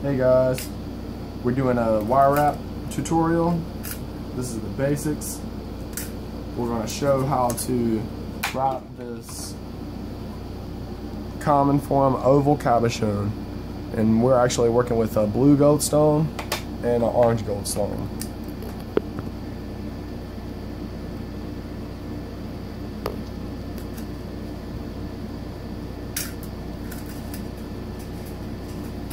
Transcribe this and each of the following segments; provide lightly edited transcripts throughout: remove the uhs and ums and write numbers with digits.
Hey guys, we're doing a wire wrap tutorial. This is the basics. We're going to show how to wrap this common form oval cabochon, and we're actually working with a blue goldstone and an orange goldstone.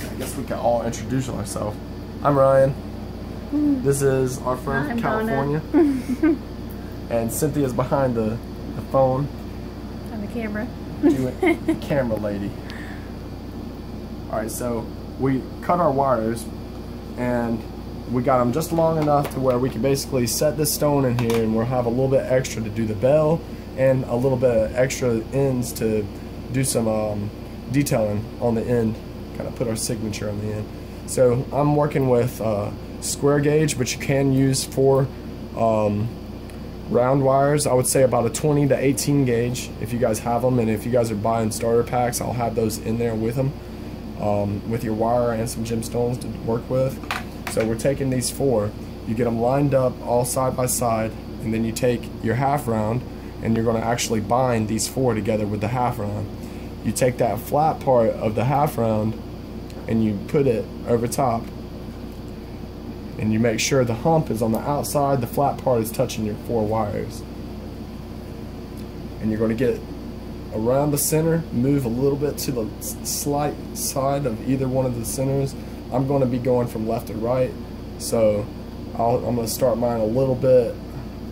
I guess we can all introduce ourselves. I'm Ryan. This is our friend from California. And Cynthia's behind the phone. On the camera. Camera lady. Alright, so we cut our wires and we got them just long enough to where we can basically set this stone in here, and we'll have a little bit extra to do the bell and a little bit of extra ends to do some detailing on the end, kind of put our signature on the end. So I'm working with square gauge, but you can use 4 round wires. I would say about a 20 to 18 gauge if you guys have them, and if you guys are buying starter packs, I'll have those in there with them, with your wire and some gemstones to work with. So we're taking these 4, you get them lined up all side by side, and then you take your half round and you're going to actually bind these 4 together with the half round. You take that flat part of the half round and you put it over top, and you make sure the hump is on the outside, the flat part is touching your 4 wires. And you're going to get around the center, move a little bit to the slight side of either one of the centers. I'm going to be going from left to right, so I'm going to start mine a little bit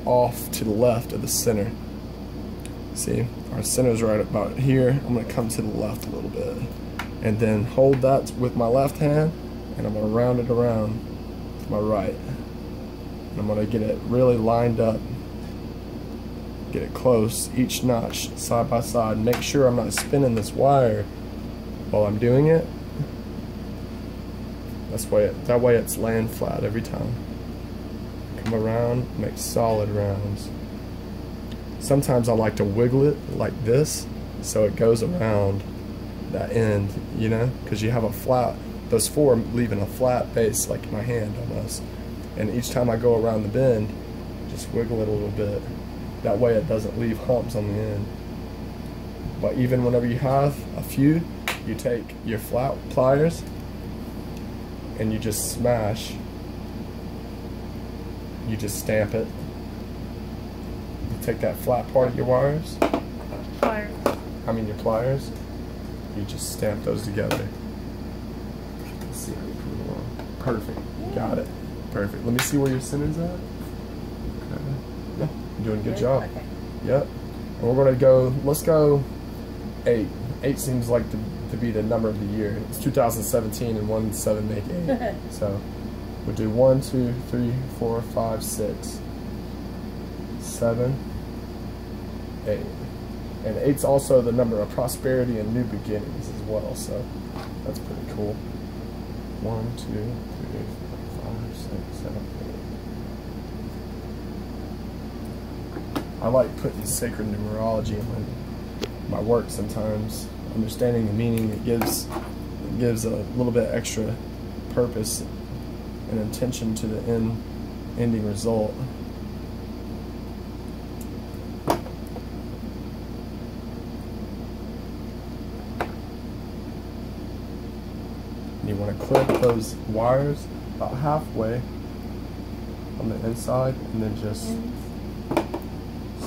off to the left of the center. See, our center's right about here. I'm going to come to the left a little bit, and then hold that with my left hand, and I'm going to round it around to my right. And I'm going to get it really lined up, get it close, each notch side by side. Make sure I'm not spinning this wire while I'm doing it. That way it's laying flat every time. Come around, make solid rounds. Sometimes I like to wiggle it like this so it goes around that end, you know, because you have a flat, those 4 leaving a flat base like my hand almost. And each time I go around the bend, just wiggle it a little bit. That way it doesn't leave humps on the end. But even whenever you have a few, you take your flat pliers and you just smash. You just stamp it. You take that flat part of your wires. Your pliers. You just stamp those together. Let's see how you put it on. Perfect. Got it. Perfect. Let me see where your center's at. Okay. Yeah, you're doing a good job. Okay. Yep. And we're going to go, let's go 8. 8 seems like to be the number of the year. It's 2017 and 1 7 make 8. So we'll do 1, 2, 3, 4, 5, 6, 7, 8. And 8's also the number of prosperity and new beginnings as well, so that's pretty cool. 1, 2, 3, 4, 5, 6, 7, 8. I like putting sacred numerology in my work sometimes. Understanding the meaning, it gives a little bit extra purpose and intention to the ending result. You want to clip those wires about halfway on the inside, and then just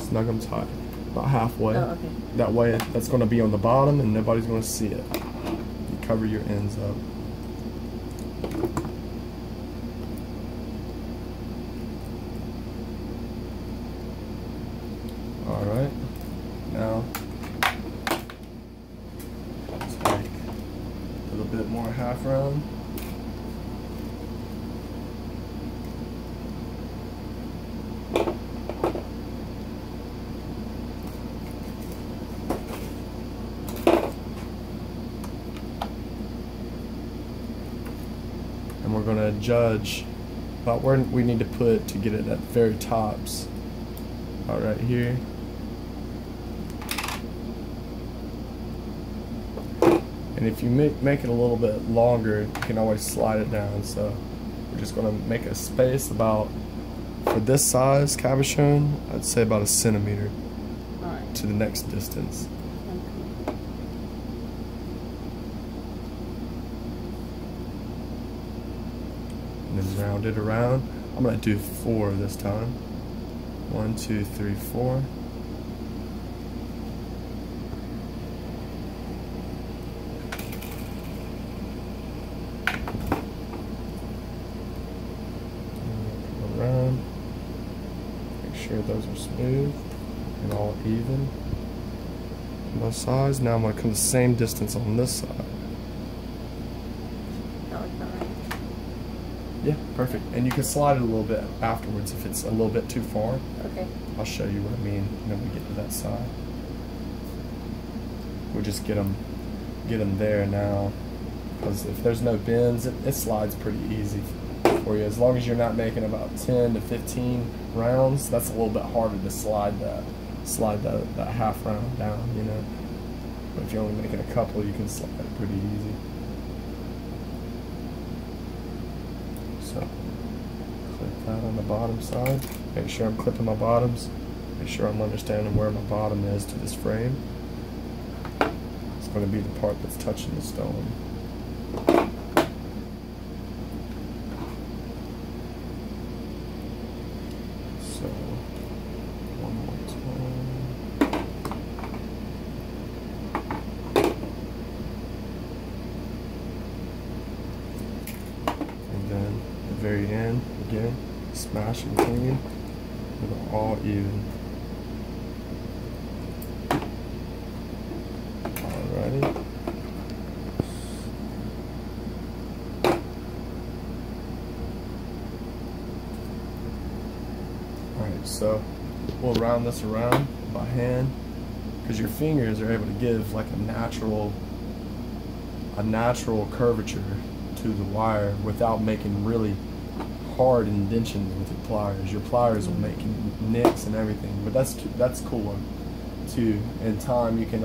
snug them tight about halfway. Oh, okay. That way that's going to be on the bottom and nobody's going to see it. You cover your ends up. Alright, now take a little bit more half round. And we're going to judge about where we need to put to get it at the very tops. About right here. And if you make it a little bit longer, you can always slide it down. So we're just gonna make a space about, for this size cabochon, I'd say about 1 centimeter to the next distance. And then round it around. I'm gonna do 4 this time. 1, 2, 3, 4. Around. Make sure those are smooth and all even on both sides. Now I'm gonna come the same distance on this side. Yeah, perfect. And you can slide it a little bit afterwards if it's a little bit too far. Okay. I'll show you what I mean when we get to that side. We'll just get them there now, because if there's no bends, it slides pretty easy for you. As long as you're not making about 10 to 15 rounds, that's a little bit harder to slide that half round down, you know. But if you're only making a couple, you can slide it pretty easy. So clip that on the bottom side. Make sure I'm clipping my bottoms. Make sure I'm understanding where my bottom is to this frame. It's going to be the part that's touching the stone. So one more time. And then at the very end, again, smash and clean. They're all even. Alrighty. Alright, so we'll round this around by hand, because your fingers are able to give like a natural curvature to the wire without making really hard indentions with your pliers. Your pliers will make nicks and everything, but that's cool too. In time, you can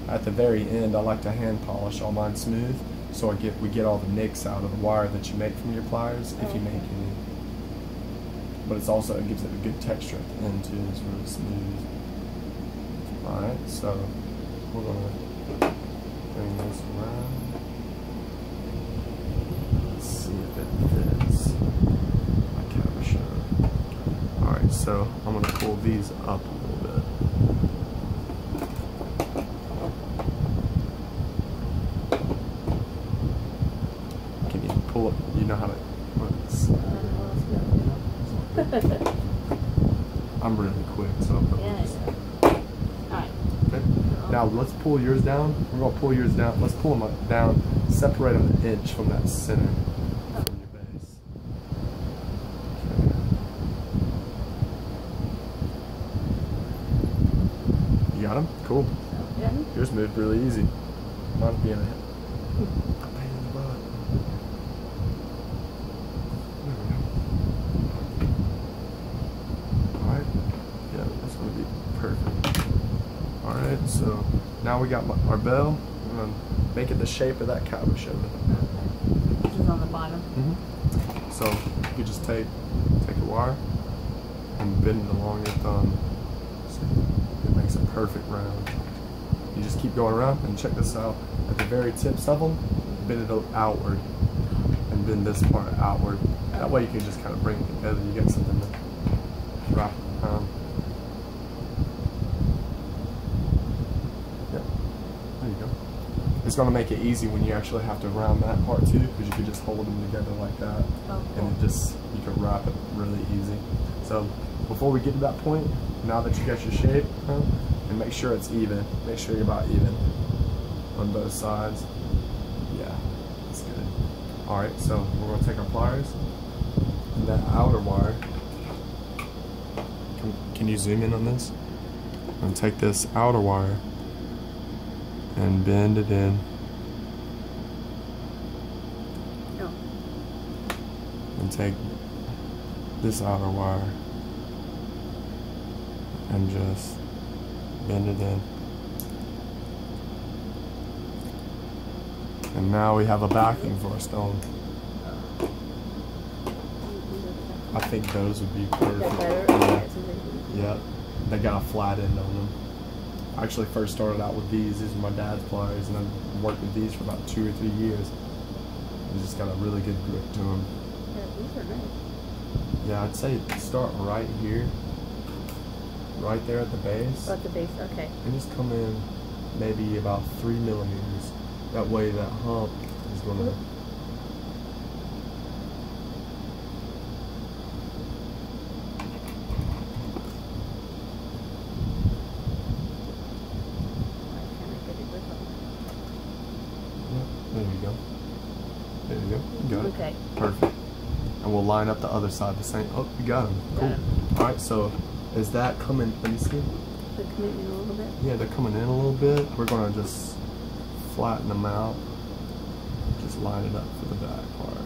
at the very end, I like to hand polish all mine smooth, so we get all the nicks out of the wire that you make from your pliers, if you make any. But it gives it a good texture at the end too. It's really smooth. All right, so we're gonna bring this around. Let's see if it fits my cabochon. All right, so I'm gonna pull these up a little bit. Can you pull it? You know how to? I'm really quick, so I'll put this. Alright. Okay. Now let's pull yours down. We're gonna pull yours down. Let's pull them down. Separate them an inch from that center from your base. Okay. You got them? Cool. Yeah. Yours moved really easy. Mine's being a pain in the butt. Perfect. Alright, so now we got our bell. I'm going to make it the shape of that cabochon. This is on the bottom. So you just take a wire and bend it along your thumb. So it makes a perfect round. You just keep going around, and check this out. At the very tips of them, bend it outward and bend this part outward. That way you can just kind of bring it together. You get something to wrap around. It's going to make it easy when you actually have to round that part too, because you can just hold them together like that, and you can wrap it really easy. So before we get to that point, now that you got your shape, and make sure it's even. Make sure you're about even on both sides. Yeah, that's good. All right, so we're going to take our pliers and that outer wire. Can you zoom in on this? I'm going to take this outer wire and bend it in. Oh. And take this outer wire and just bend it in. And now we have a backing for our stone. I think those would be perfect. Better? Yeah, they got a flat end on them. I actually first started out with these. These are my dad's pliers, and I've worked with these for about 2 or 3 years. They just got a really good grip to them. Yeah, these are nice. Yeah, I'd say start right here, right there at the base. Oh, at the base, okay. And just come in maybe about 3 millimeters. That way that hump is going to... There you go. There you go. You got it. Okay. Perfect. And we'll line up the other side the same. Oh, you got them. Cool. Got 'em. All right, so is that coming? Let me see. They're coming in a little bit. Yeah, they're coming in a little bit. We're going to just flatten them out. Just line it up for the back part.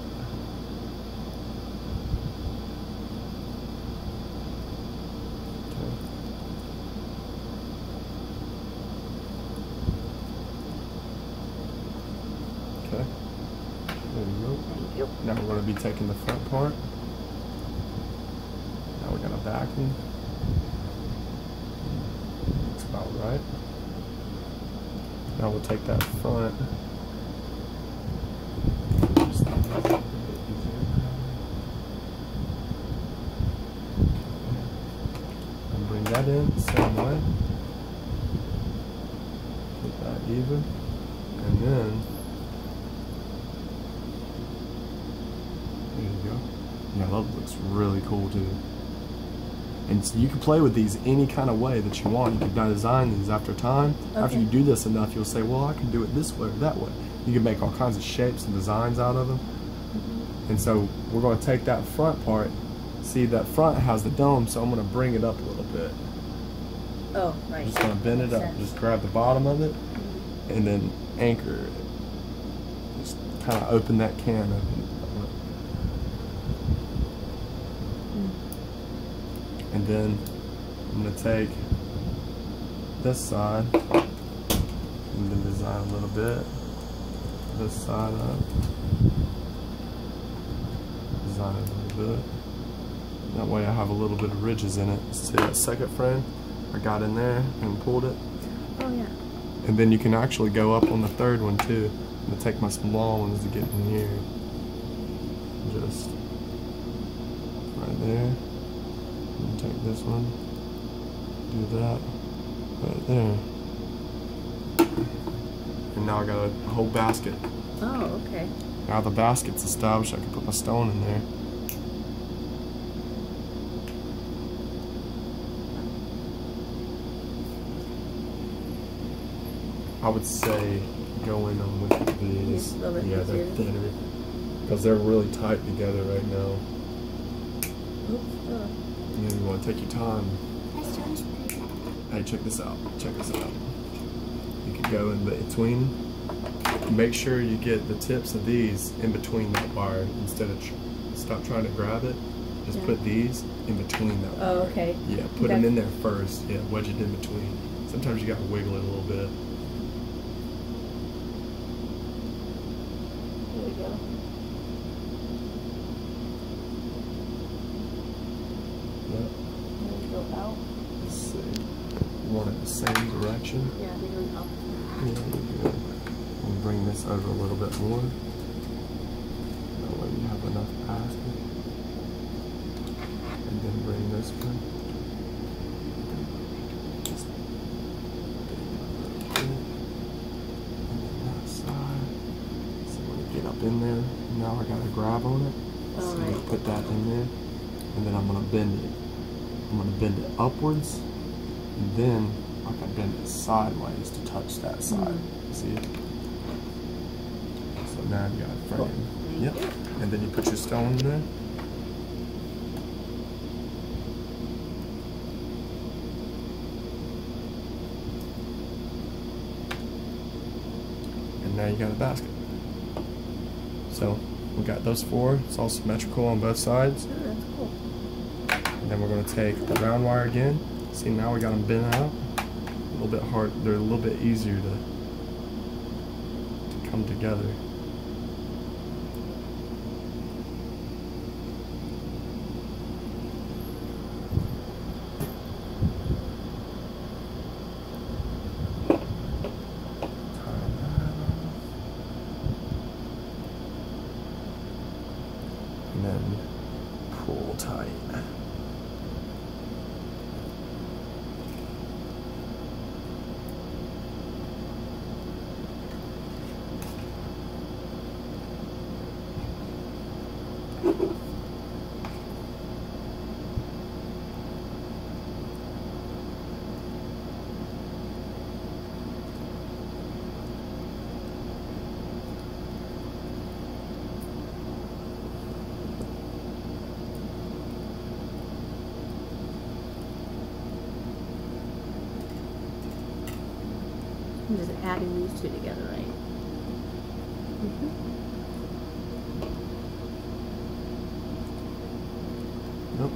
Okay. Okay. There you go. Thank you. Now we're going to be taking the front part. Now we're going to backing. Looks about right. Now we'll take that front. Just a little bit easier. And bring that in the same way. Get that even. And then there you go. Yeah, that looks really cool too. And so you can play with these any kind of way that you want. You can design these after time. Okay. After you do this enough, you'll say, well, I can do it this way or that way. You can make all kinds of shapes and designs out of them. And so we're going to take that front part. See, that front has the dome, so I'm going to bring it up a little bit. Oh, right. I'm just going to bend it up. Makes sense. Just grab the bottom of it and then anchor it. Just kind of open that can open. And then I'm going to take this side and then design a little bit. This side up. Design it a little bit. That way I have a little bit of ridges in it. See that second frame? I got in there and pulled it. Oh, yeah. And then you can actually go up on the third one too. I'm going to take my small ones to get in here. Just right there. And take this one, do that, right there. And now I got a whole basket. Oh, okay. Now the basket's established, I can put my stone in there. I would say go in them with these. Yeah, a little bit Yeah, they're easier. thinner. Because they're really tight together right now. Oops. Oh. And then you want to take your time. Hey, check this out. Check this out. You can go in between. Make sure you get the tips of these in between that wire instead of stop trying to grab it. Just Yeah. put these in between that wire. Oh, okay. Yeah, put them in there first. Yeah, wedge it in between. Sometimes you got to wiggle it a little bit. There we go. Yep. There we go out. Let's see. You want it the same direction? Yeah, they're going up. Yeah, you're good. We'll bring this over a little bit more. That way you have enough basket. And then bring this one. Just and then that side. So when you get up in there, now I got a grab on it. So I'm Alright. gonna put that in there. And then I'm gonna bend it. I'm gonna bend it upwards. And then I can bend it sideways to touch that side. See it? So now you got a frame. Thank Yep. you. And then you put your stone in there. And now you got a basket. So we got those four. It's all symmetrical on both sides. Oh, that's cool. And then we're going to take the round wire again. See, now we got them bent out. A little bit hard. They're a little bit easier to come together. And then pull tight. I'm just adding these two together, right? Nope.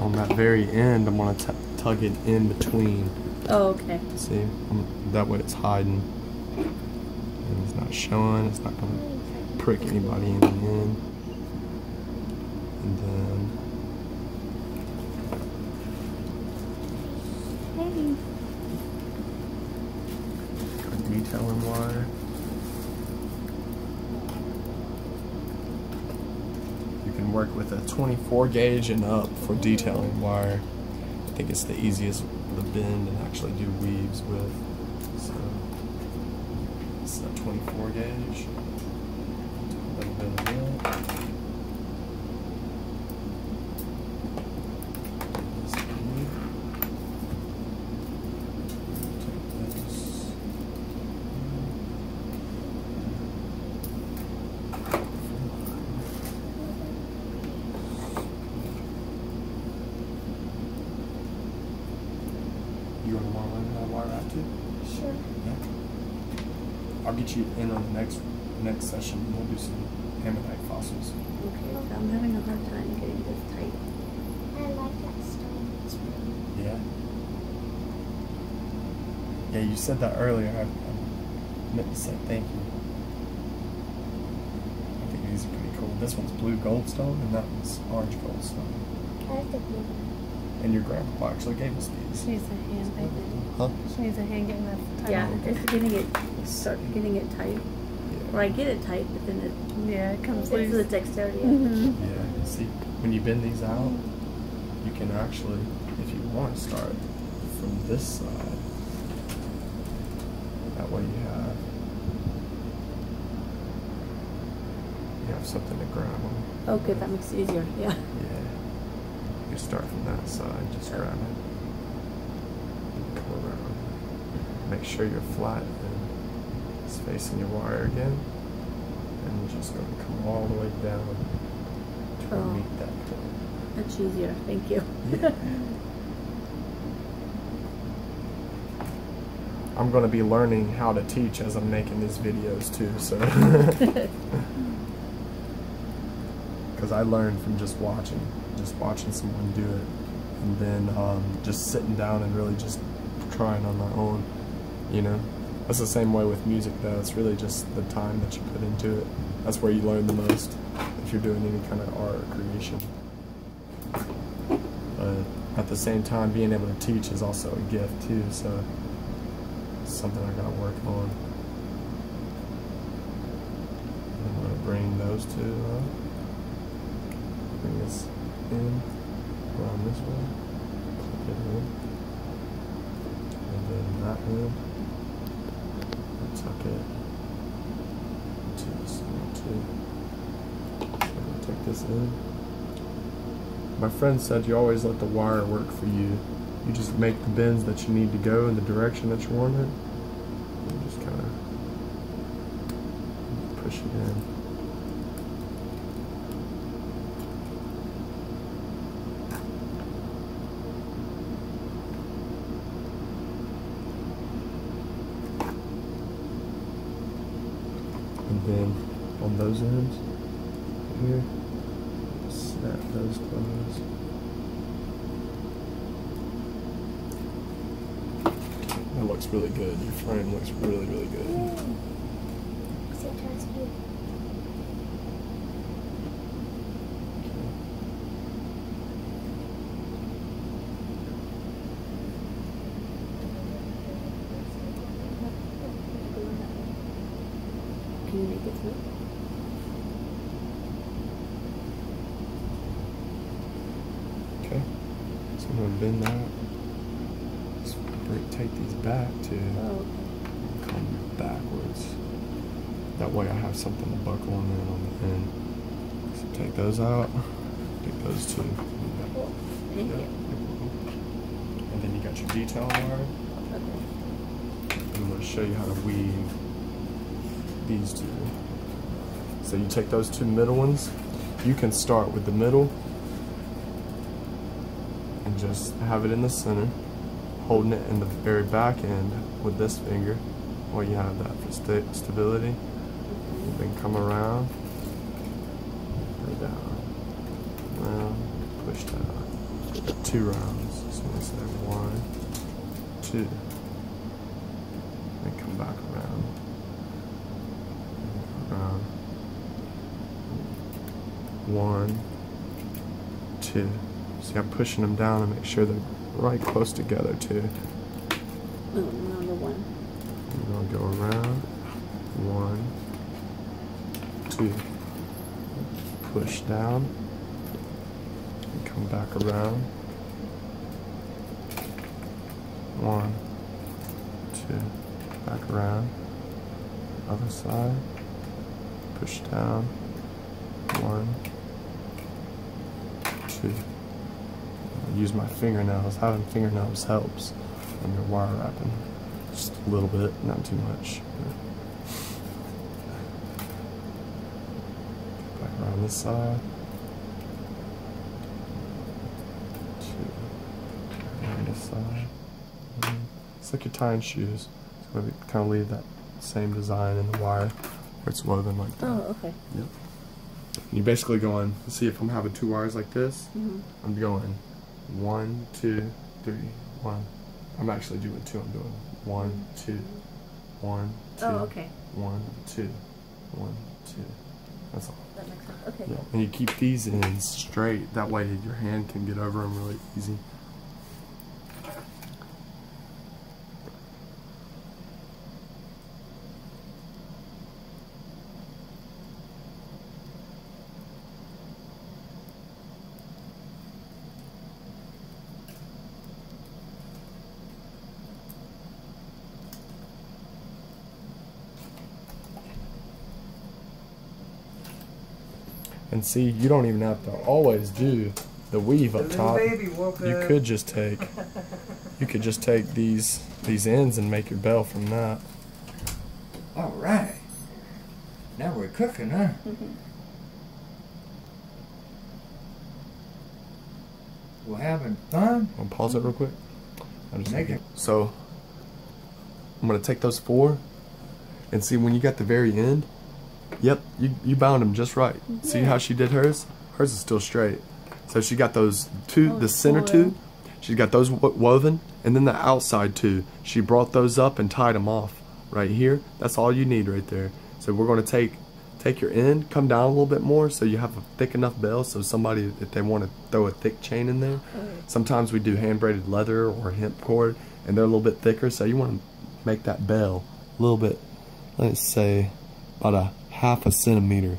On that very end, I'm going to tug it in between. Oh, okay. See? That way it's hiding. And it's not showing. It's not going to prick anybody in the end. And then... Hey. detailing wire. You can work with a 24 gauge and up for detailing wire. I think it's the easiest to bend and actually do weaves with. So it's a 24 gauge. A little bit of that. You want to learn how to wire out too? Sure. Yeah. I'll get you in on the next session. We'll do some ammonite fossils. Okay, so I'm having a hard time getting this tight. I like that stone. It's pretty. Yeah. Yeah, you said that earlier. I meant to say thank you. I think these are pretty cool. This one's blue goldstone and that one's orange goldstone. I like the blue one. And your grandpa actually gave us these. She needs a hand, I think. Huh? She needs a hand getting that tight. Yeah, it's getting it tight. Yeah. Or I get it tight, but then Yeah, it comes it's the loose. dexterity. Yeah. See, when you bend these out, you can actually, if you want to start from this side, that way you have something to grab on. Oh, good, that makes it easier. Yeah. Yeah. You start from that side, just grab it. And come around. Make sure you're flat and it's facing your wire again. And you're just going to come all the way down to Oh. meet that point. Much easier. Thank you. Yeah. I'm going to be learning how to teach as I'm making these videos too, so. Because I learned from just watching someone do it, and then just sitting down and really just trying on my own, you know. That's the same way with music though. It's really just the time that you put into it. That's where you learn the most if you're doing any kind of art or creation. But at the same time, being able to teach is also a gift too, so it's something I gotta work on. I'm gonna bring those two up. Bring this in, around this way, click it in, and then that in, and tuck it to this one too. So I'm gonna take this in. My friend said you always let the wire work for you. You just make the bends that you need to go in the direction that you want it. And just kind of push it in. And then on those ends here, snap those closed. That looks really good. Your frame looks really, really good. So that's cute. Can you make it through? Okay. So I'm gonna bend that. Just take these back to Oh, come backwards. That way I have something to buckle on then on the end. So take those out. Take those two. cool. Thank you. And then you got your detail wire. Okay. I'm going to show you how to weave these two. So you take those two middle ones. You can start with the middle and just have it in the center, holding it in the very back end with this finger while you have that for stability. And then come around, go down, round, push down. Got 2 rounds. So I'm going to say 1, 2. Then come back around. Around. 1, 2. See, I'm pushing them down to make sure they're right close together too. Number 1. I'm gonna go around. 1, 2. Push down. And come back around. 1, 2. Back around. Other side. Push down. 1, 2. Use my fingernails. Having fingernails helps when you're wire wrapping. Just a little bit, not too much. Back around this side. 2. Around this side. It's like you're tying shoes. So we kind of leave that same design in the wire where it's woven like that. Oh, okay. Yep. You're basically going, see if I'm having 2 wires like this, I'm going 1, 2, 3, 1. I'm actually doing 2. I'm doing 1, 2, 1, 2. Oh, okay. 1, 2, 1, 2. That's all. That makes sense. Okay. Yeah. And you keep these ends straight. That way your hand can get over them really easy. And see, you don't even have to always do the weave up top. You could just take these ends and make your bell from that. All right. Now we're cooking, huh? We're having fun. I'll pause it real quick. Make it. So I'm gonna take those 4 and see when you got the very end. Yep, you bound them just right. See how she did hers? Hers is still straight. So she got those 2, the center 2. She got those woven, and then the outside 2. She brought those up and tied them off right here. That's all you need right there. So we're going to take your end, come down a little bit more so you have a thick enough bell so somebody, if they want to throw a thick chain in there. Sometimes we do hand braided leather or hemp cord, and they're a little bit thicker, so you want to make that bell a little bit, let's say about 1/2 centimeter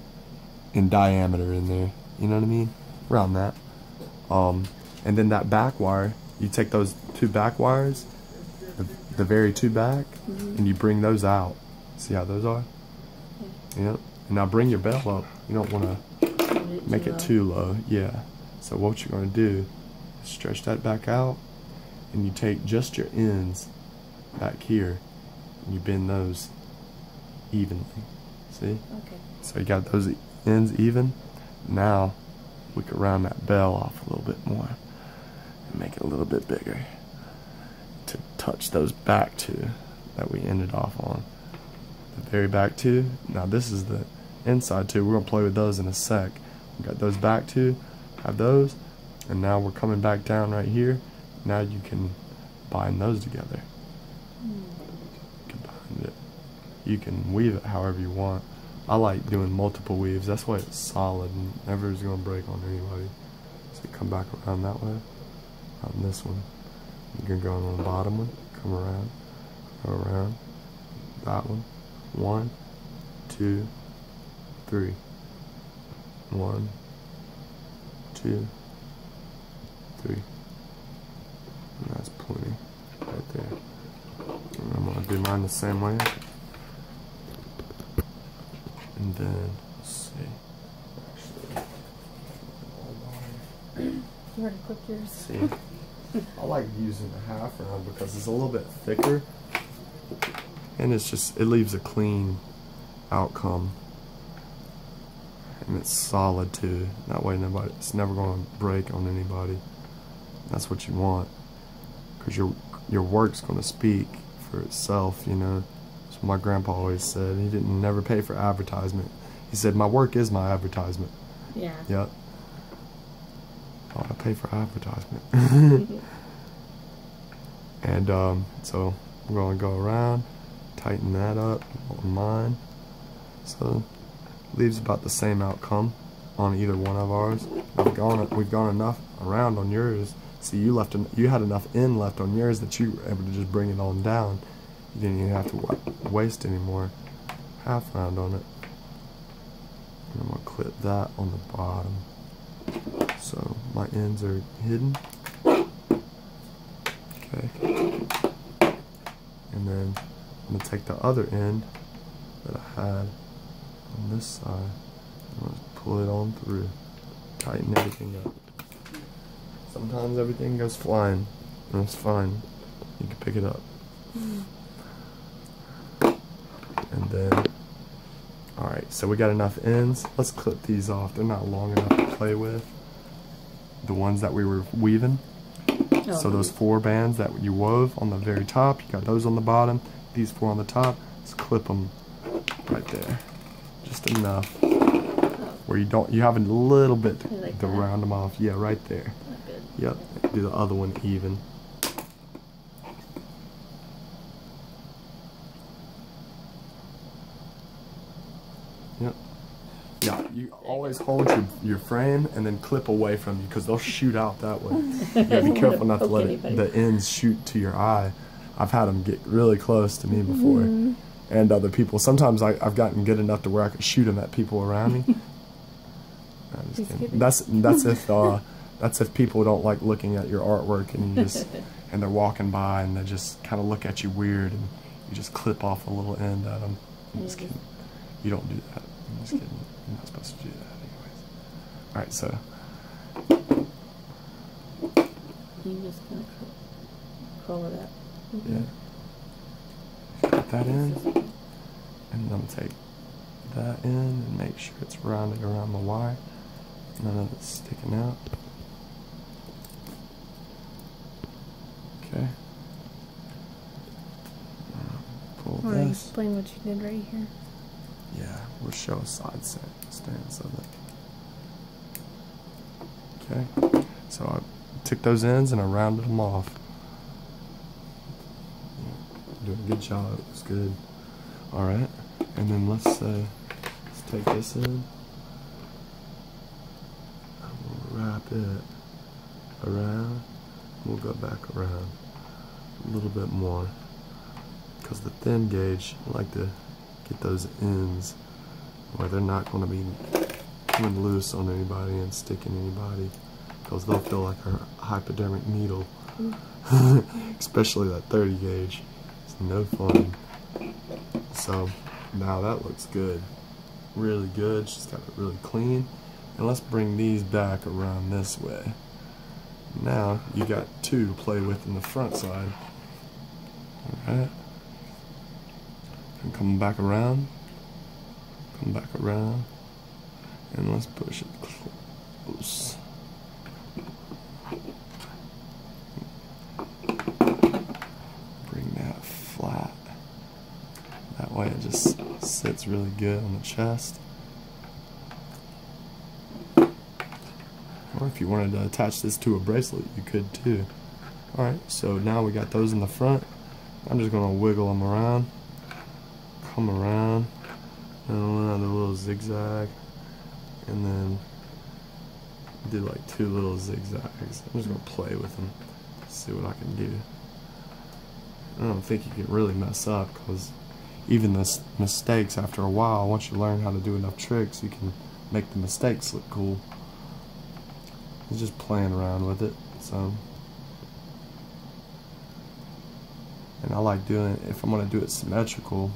in diameter in there. You know what I mean? Around that. And then that back wire, you take those 2 back wires, the very 2 back, and you bring those out. See how those are? Yep. And now bring your bell up. You don't want to make it too low. Yeah. So what you're going to do is stretch that back out, and you take just your ends back here and you bend those evenly. See? Okay. So you got those ends even. Now we can round that bell off a little bit more and make it a little bit bigger to touch those back two that we ended off on. The very back two. Now this is the inside two. We're going to play with those in a sec. We got those back two, have those, and now we're coming back down right here. Now you can bind those together. You can bind it. You can weave it however you want. I like doing multiple weaves. That's why it's solid and never is going to break on anybody. So you come back around that way, on this one. You can go on the bottom one, come around, go around, that one. 1, 2, 3. 1, 2, 3. And that's plenty right there. And I'm going to do mine the same way. And then, let's see. You already clipped yours. See, I like using the half round because it's a little bit thicker, and it's just, it leaves a clean outcome, and it's solid too. That way, it's never going to break on anybody. That's what you want, because your work's going to speak for itself, you know. That's what my grandpa always said. He didn't never pay for advertisement. He said, "My work is my advertisement." Yeah. Yep. I want to pay for advertisement. And so we're going to go around, tighten that up on mine. So leaves about the same outcome on either one of ours. We've gone enough around on yours. See, you had enough end left on yours that you were able to just bring it on down. You didn't even have to waste any more half round on it. And I'm going to clip that on the bottom. So my ends are hidden. Okay. And then I'm going to take the other end that I had on this side. I'm going to pull it on through. Tighten everything up. Sometimes everything goes flying, and it's fine. You can pick it up. And then, alright, so we got enough ends. Let's clip these off. They're not long enough to play with. The ones that we were weaving. Oh, So those 4 bands that you wove on the very top, you got those on the bottom, these 4 on the top. Let's clip them right there. Just enough. Where you have a little bit Like to that? round them off. Yeah, right there. Not good. Yep. Do the other one even. Yep. Yeah, you always hold your frame and then clip away from you because they'll shoot out that way. You gotta be careful not to let the ends shoot to your eye. I've had them get really close to me before, and other people. Sometimes I've gotten good enough to where I could shoot them at people around me. I'm just kidding. That's if people don't like looking at your artwork and and they're walking by and they just kind of look at you weird and you just clip off a little end at them. I'm just kidding. You don't do that. I'm just kidding. You're not supposed to do that anyways. Alright, so. You just kind of curl it up. Yeah. Put that in. And I'm going to take that in and make sure it's rounded around the wire. None of it's sticking out. Okay. Pull Want to this. explain what you did right here? Yeah, we'll show a side stance of it. Okay, so I took those ends and I rounded them off. Doing a good job, it was good. Alright, and then let's take this in. I'm gonna wrap it around. We'll go back around a little bit more. Because the thin gauge, I like to get those ends where they're not going to be coming loose on anybody and sticking anybody, because they'll feel like a hypodermic needle. Especially that 30 gauge. It's no fun. So now that looks good, really good. She's got it really clean. And let's bring these back around this way. Now you got 2 to play with in the front side. Alright. And come back around. Come back around. And let's push it close. Bring that flat. That way it just sits really good on the chest. Or if you wanted to attach this to a bracelet, you could too. Alright, so now we got those in the front. I'm just going to wiggle them around. Come around. And another little zigzag. And then do like 2 little zigzags. I'm just going to play with them. See what I can do. I don't think you can really mess up, because even the mistakes after a while, once you learn how to do enough tricks, you can make the mistakes look cool. It's just playing around with it. So, and I like doing it, if I'm going to do it symmetrical,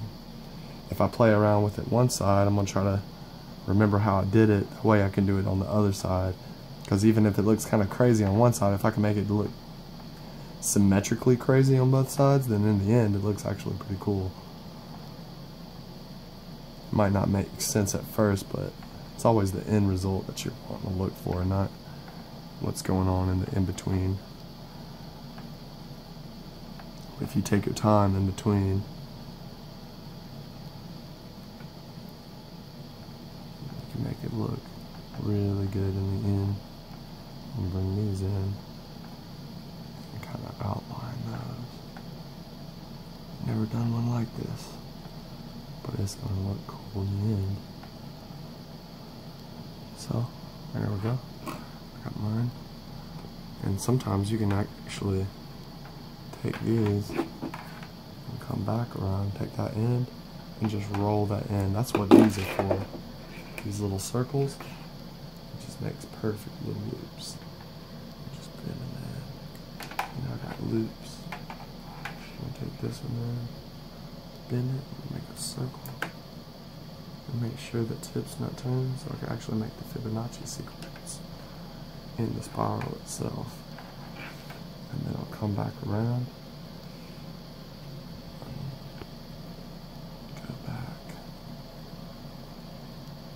if I play around with it one side, I'm going to try to remember how I did it, that way I can do it on the other side. Because even if it looks kind of crazy on one side, if I can make it look symmetrically crazy on both sides, then in the end it looks actually pretty cool. It might not make sense at first, but it's always the end result that you're wanting to look for, and not what's going on in the in-between. If you take your time in between, you can make it look really good in the end. And bring these in and kind of outline those. Never done one like this, but it's going to look cool in the end. So, there we go. I got mine. And sometimes you can actually take these and come back around, take that end, and just roll that end. That's what these are for. These little circles. It just makes perfect little loops. Just bend in there. And I got loops. I'm going to take this one in, bend it, and make a circle. And make sure the tip's not turning, so I can actually make the Fibonacci sequence in the spiral itself. And then I'll come back around. Go back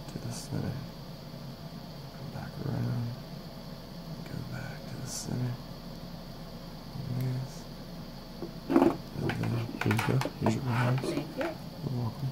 to the center. Come back around. Go back to the center. And then, here you go. Here's your rewards. Thank you. You're welcome.